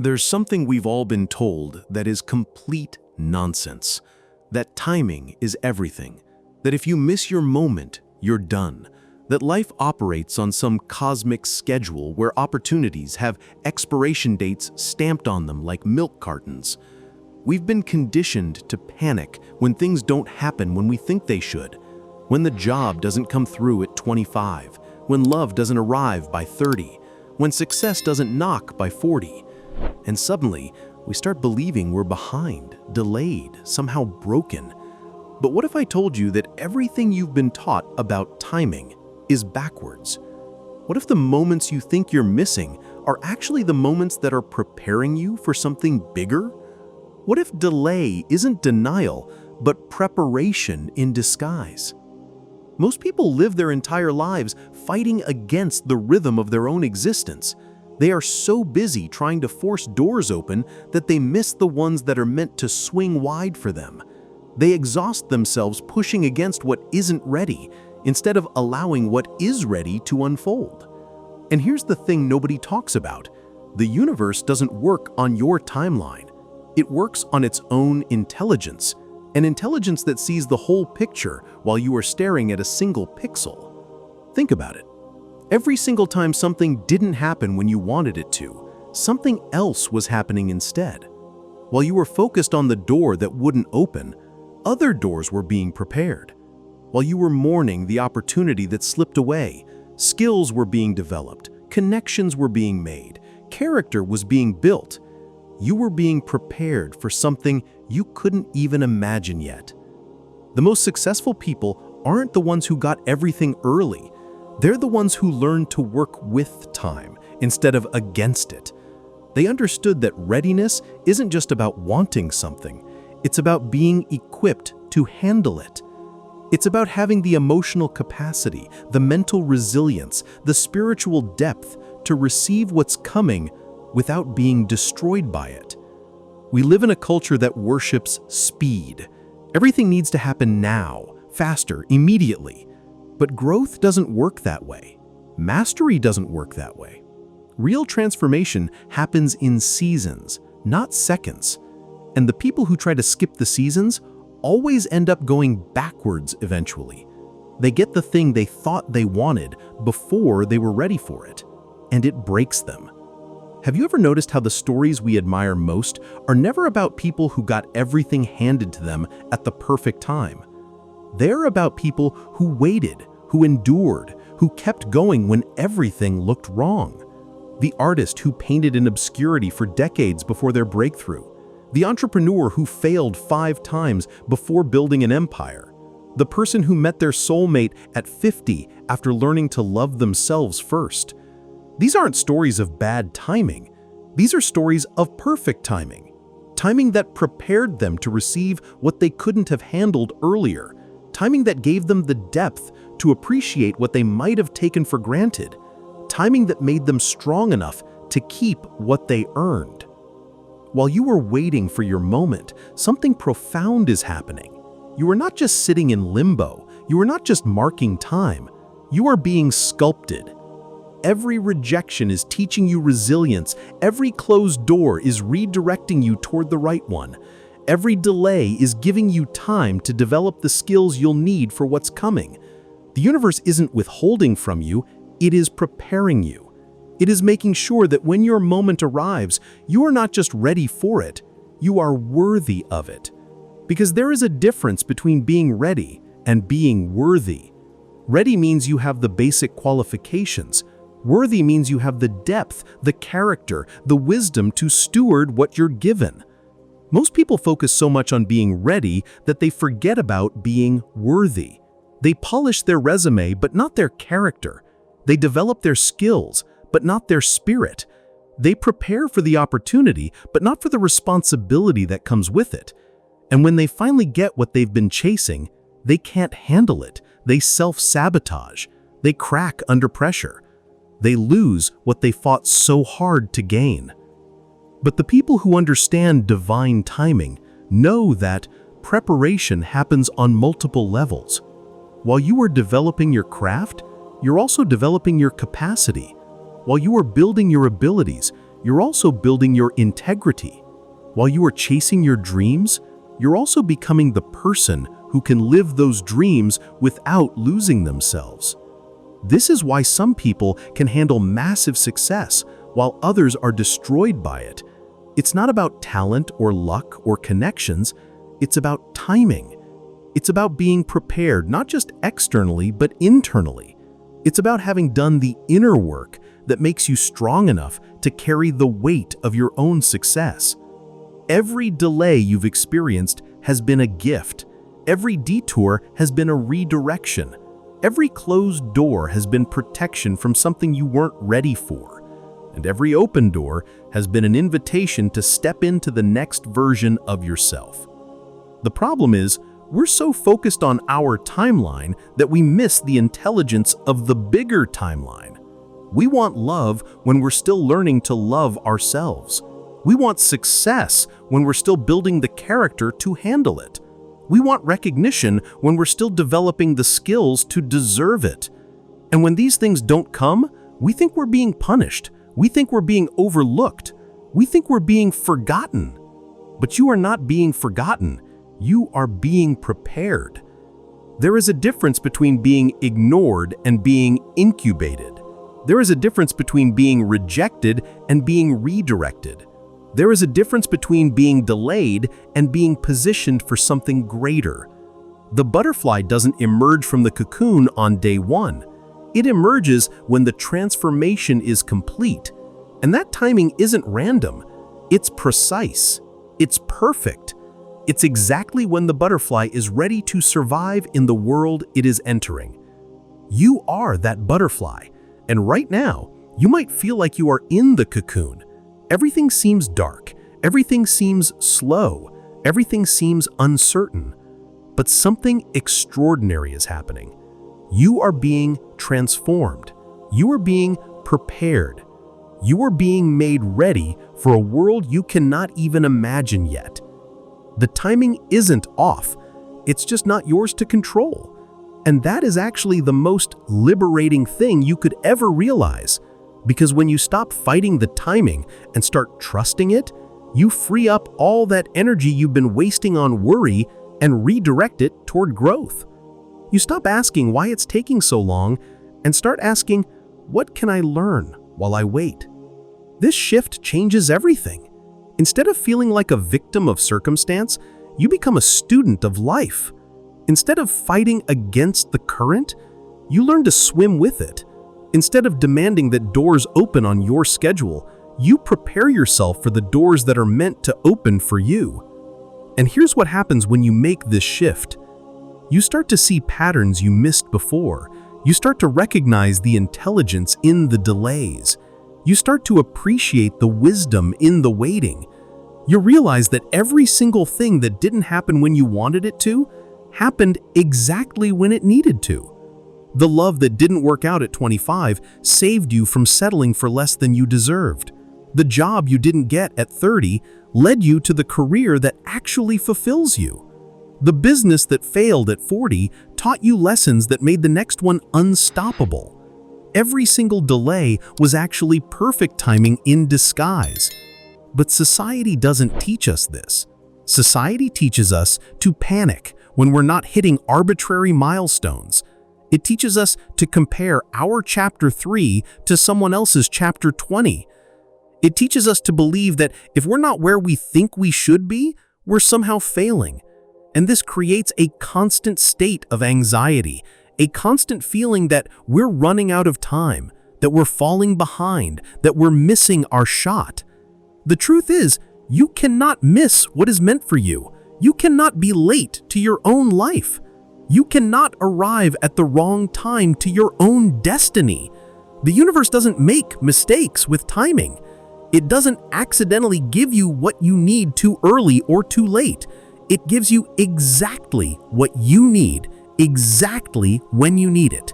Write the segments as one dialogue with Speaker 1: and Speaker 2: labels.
Speaker 1: There's something we've all been told that is complete nonsense. That timing is everything. That if you miss your moment, you're done. That life operates on some cosmic schedule where opportunities have expiration dates stamped on them like milk cartons. We've been conditioned to panic when things don't happen when we think they should. When the job doesn't come through at 25. When love doesn't arrive by 30. When success doesn't knock by 40. And suddenly, we start believing we're behind, delayed, somehow broken. But what if I told you that everything you've been taught about timing is backwards? What if the moments you think you're missing are actually the moments that are preparing you for something bigger? What if delay isn't denial, but preparation in disguise? Most people live their entire lives fighting against the rhythm of their own existence. They are so busy trying to force doors open that they miss the ones that are meant to swing wide for them. They exhaust themselves pushing against what isn't ready, instead of allowing what is ready to unfold. And here's the thing nobody talks about. The universe doesn't work on your timeline. It works on its own intelligence, an intelligence that sees the whole picture while you are staring at a single pixel. Think about it. Every single time something didn't happen when you wanted it to, something else was happening instead. While you were focused on the door that wouldn't open, other doors were being prepared. While you were mourning the opportunity that slipped away, skills were being developed, connections were being made, character was being built. You were being prepared for something you couldn't even imagine yet. The most successful people aren't the ones who got everything early. They're the ones who learned to work with time instead of against it. They understood that readiness isn't just about wanting something. It's about being equipped to handle it. It's about having the emotional capacity, the mental resilience, the spiritual depth to receive what's coming without being destroyed by it. We live in a culture that worships speed. Everything needs to happen now, faster, immediately. But growth doesn't work that way. Mastery doesn't work that way. Real transformation happens in seasons, not seconds. And the people who try to skip the seasons always end up going backwards eventually. They get the thing they thought they wanted before they were ready for it, and it breaks them. Have you ever noticed how the stories we admire most are never about people who got everything handed to them at the perfect time? They're about people who waited, who endured, who kept going when everything looked wrong. The artist who painted in obscurity for decades before their breakthrough. The entrepreneur who failed 5 times before building an empire. The person who met their soulmate at 50 after learning to love themselves first. These aren't stories of bad timing. These are stories of perfect timing. Timing that prepared them to receive what they couldn't have handled earlier. Timing that gave them the depth to appreciate what they might have taken for granted. Timing that made them strong enough to keep what they earned. While you were waiting for your moment, something profound is happening. You are not just sitting in limbo. You are not just marking time. You are being sculpted. Every rejection is teaching you resilience. Every closed door is redirecting you toward the right one. Every delay is giving you time to develop the skills you'll need for what's coming. The universe isn't withholding from you, it is preparing you. It is making sure that when your moment arrives, you are not just ready for it, you are worthy of it. Because there is a difference between being ready and being worthy. Ready means you have the basic qualifications. Worthy means you have the depth, the character, the wisdom to steward what you're given. Most people focus so much on being ready that they forget about being worthy. They polish their resume, but not their character. They develop their skills, but not their spirit. They prepare for the opportunity, but not for the responsibility that comes with it. And when they finally get what they've been chasing, they can't handle it. They self-sabotage. They crack under pressure. They lose what they fought so hard to gain. But the people who understand divine timing know that preparation happens on multiple levels. While you are developing your craft, you're also developing your capacity. While you are building your abilities, you're also building your integrity. While you are chasing your dreams, you're also becoming the person who can live those dreams without losing themselves. This is why some people can handle massive success while others are destroyed by it. It's not about talent or luck or connections, it's about timing. It's about being prepared, not just externally, but internally. It's about having done the inner work that makes you strong enough to carry the weight of your own success. Every delay you've experienced has been a gift. Every detour has been a redirection. Every closed door has been protection from something you weren't ready for. And every open door has been an invitation to step into the next version of yourself. The problem is, we're so focused on our timeline that we miss the intelligence of the bigger timeline. We want love when we're still learning to love ourselves. We want success when we're still building the character to handle it. We want recognition when we're still developing the skills to deserve it. And when these things don't come, we think we're being punished. We think we're being overlooked. We think we're being forgotten. But you are not being forgotten. You are being prepared. There is a difference between being ignored and being incubated. There is a difference between being rejected and being redirected. There is a difference between being delayed and being positioned for something greater. The butterfly doesn't emerge from the cocoon on day one. It emerges when the transformation is complete. And that timing isn't random. It's precise. It's perfect. It's exactly when the butterfly is ready to survive in the world it is entering. You are that butterfly, and right now, you might feel like you are in the cocoon. Everything seems dark, everything seems slow, everything seems uncertain. But something extraordinary is happening. You are being transformed. You are being prepared. You are being made ready for a world you cannot even imagine yet. The timing isn't off, it's just not yours to control. And that is actually the most liberating thing you could ever realize. Because when you stop fighting the timing and start trusting it, you free up all that energy you've been wasting on worry and redirect it toward growth. You stop asking why it's taking so long and start asking, what can I learn while I wait? This shift changes everything. Instead of feeling like a victim of circumstance, you become a student of life. Instead of fighting against the current, you learn to swim with it. Instead of demanding that doors open on your schedule, you prepare yourself for the doors that are meant to open for you. And here's what happens when you make this shift. You start to see patterns you missed before. You start to recognize the intelligence in the delays. You start to appreciate the wisdom in the waiting. You realize that every single thing that didn't happen when you wanted it to, happened exactly when it needed to. The love that didn't work out at 25 saved you from settling for less than you deserved. The job you didn't get at 30 led you to the career that actually fulfills you. The business that failed at 40 taught you lessons that made the next one unstoppable. Every single delay was actually perfect timing in disguise. But society doesn't teach us this. Society teaches us to panic when we're not hitting arbitrary milestones. It teaches us to compare our chapter 3 to someone else's chapter 20. It teaches us to believe that if we're not where we think we should be, we're somehow failing. And this creates a constant state of anxiety, a constant feeling that we're running out of time, that we're falling behind, that we're missing our shot. The truth is, you cannot miss what is meant for you. You cannot be late to your own life. You cannot arrive at the wrong time to your own destiny. The universe doesn't make mistakes with timing. It doesn't accidentally give you what you need too early or too late. It gives you exactly what you need, exactly when you need it,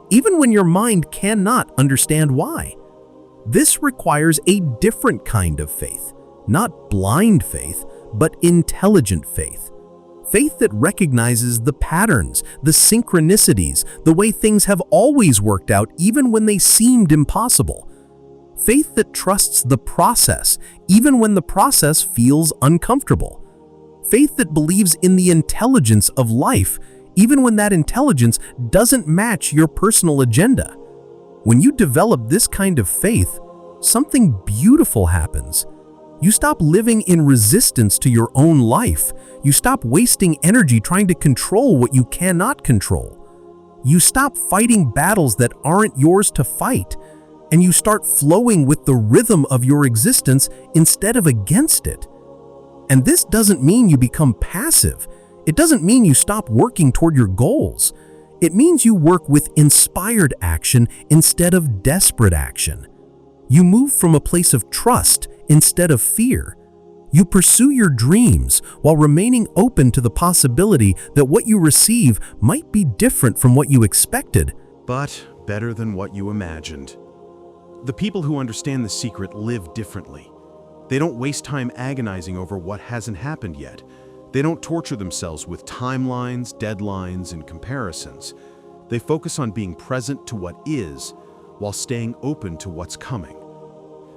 Speaker 1: even when your mind cannot understand why. This requires a different kind of faith, not blind faith, but intelligent faith. Faith that recognizes the patterns, the synchronicities, the way things have always worked out even when they seemed impossible.
Speaker 2: Faith that trusts the process, even when the process feels uncomfortable. Faith that believes in the intelligence of life, even when that intelligence doesn't match your personal agenda. When you develop this kind of faith, something beautiful happens. You stop living in resistance to your own life. You stop wasting energy trying to control what you cannot control. You stop fighting battles that aren't yours to fight, and you start flowing with the rhythm of your existence instead of against it. And this doesn't mean you become passive. It doesn't mean you stop working toward your goals. It means you work with inspired action instead of desperate action. You move from a place of trust instead of fear. You pursue your dreams while remaining open to the possibility that what you receive might be different from what you expected,
Speaker 1: but better than what you imagined. The people who understand the secret live differently. They don't waste time agonizing over what hasn't happened yet. They don't torture themselves with timelines, deadlines, and comparisons. They focus on being present to what is, while staying open to what's coming.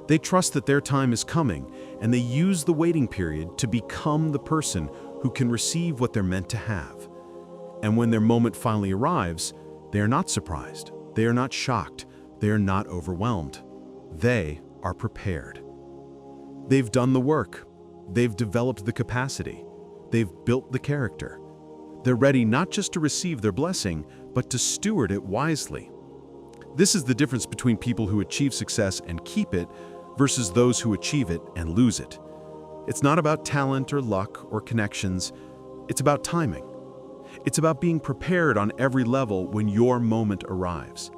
Speaker 1: They trust that their time is coming, and they use the waiting period to become the person who can receive what they're meant to have. And when their moment finally arrives, they are not surprised, they are not shocked, they are not overwhelmed. They are prepared. They've done the work. They've developed the capacity. They've built the character. They're ready not just to receive their blessing, but to steward it wisely. This is the difference between people who achieve success and keep it versus those who achieve it and lose it. It's not about talent or luck or connections. It's about timing. It's about being prepared on every level when your moment arrives.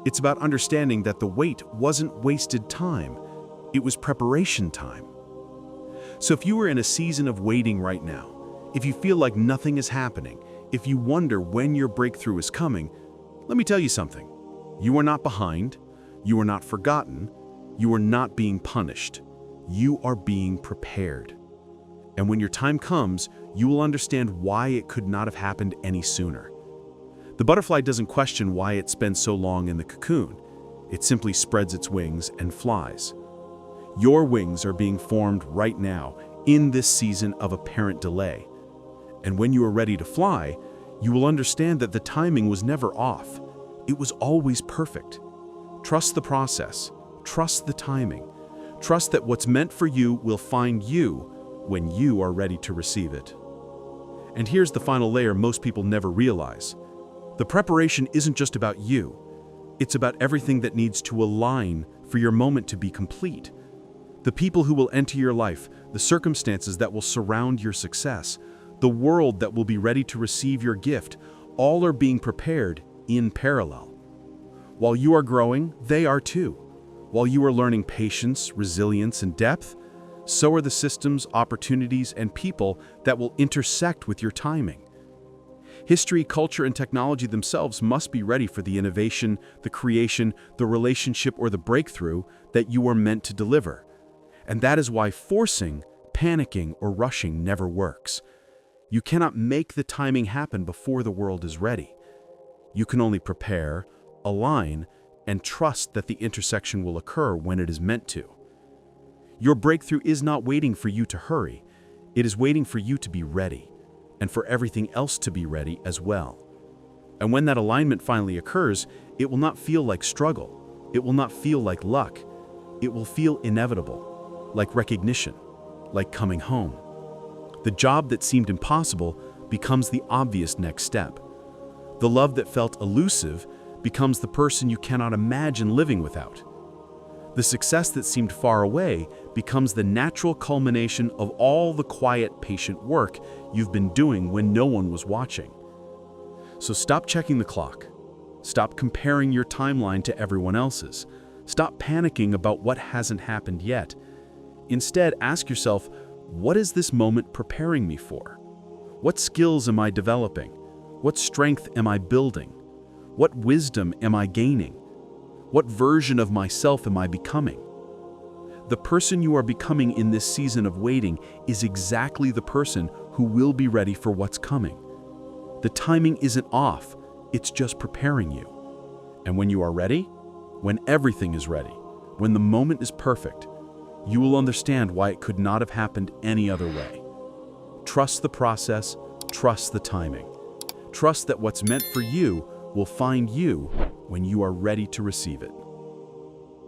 Speaker 1: It's about understanding that the wait wasn't wasted time. It was preparation time. So if you are in a season of waiting right now, if you feel like nothing is happening, if you wonder when your breakthrough is coming, let me tell you something. You are not behind. You are not forgotten. You are not being punished. You are being prepared. And when your time comes, you will understand why it could not have happened any sooner. The butterfly doesn't question why it spends so long in the cocoon. It simply spreads its wings and flies. Your wings are being formed right now in this season of apparent delay. And when you are ready to fly, you will understand that the timing was never off. It was always perfect. Trust the process. Trust the timing. Trust that what's meant for you will find you when you are ready to receive it. And here's the final layer most people never realize. The preparation isn't just about you. It's about everything that needs to align for your moment to be complete. The people who will enter your life, the circumstances that will surround your success, the world that will be ready to receive your gift, all are being prepared in parallel. While you are growing, they are too. While you are learning patience, resilience, and depth, so are the systems, opportunities, and people that will intersect with your timing. History, culture, and technology themselves must be ready for the innovation, the creation, the relationship, or the breakthrough that you are meant to deliver. And that is why forcing, panicking, or rushing never works. You cannot make the timing happen before the world is ready. You can only prepare, align, and trust that the intersection will occur when it is meant to. Your breakthrough is not waiting for you to hurry. It is waiting for you to be ready, and for everything else to be ready as well. And when that alignment finally occurs, it will not feel like struggle. It will not feel like luck. It will feel inevitable, like recognition, like coming home. The job that seemed impossible becomes the obvious next step. The love that felt elusive becomes the person you cannot imagine living without. The success that seemed far away becomes the natural culmination of all the quiet, patient work you've been doing when no one was watching. So stop checking the clock. Stop comparing your timeline to everyone else's. Stop panicking about what hasn't happened yet. Instead, ask yourself, what is this moment preparing me for? What skills am I developing? What strength am I building? What wisdom am I gaining? What version of myself am I becoming? The person you are becoming in this season of waiting is exactly the person who will be ready for what's coming. The timing isn't off, it's just preparing you. And when you are ready, when everything is ready,
Speaker 3: When the moment is perfect, you will understand why it could not have happened any other way. Trust the process, trust the timing. Trust that what's meant for you will find you when you are ready to receive it.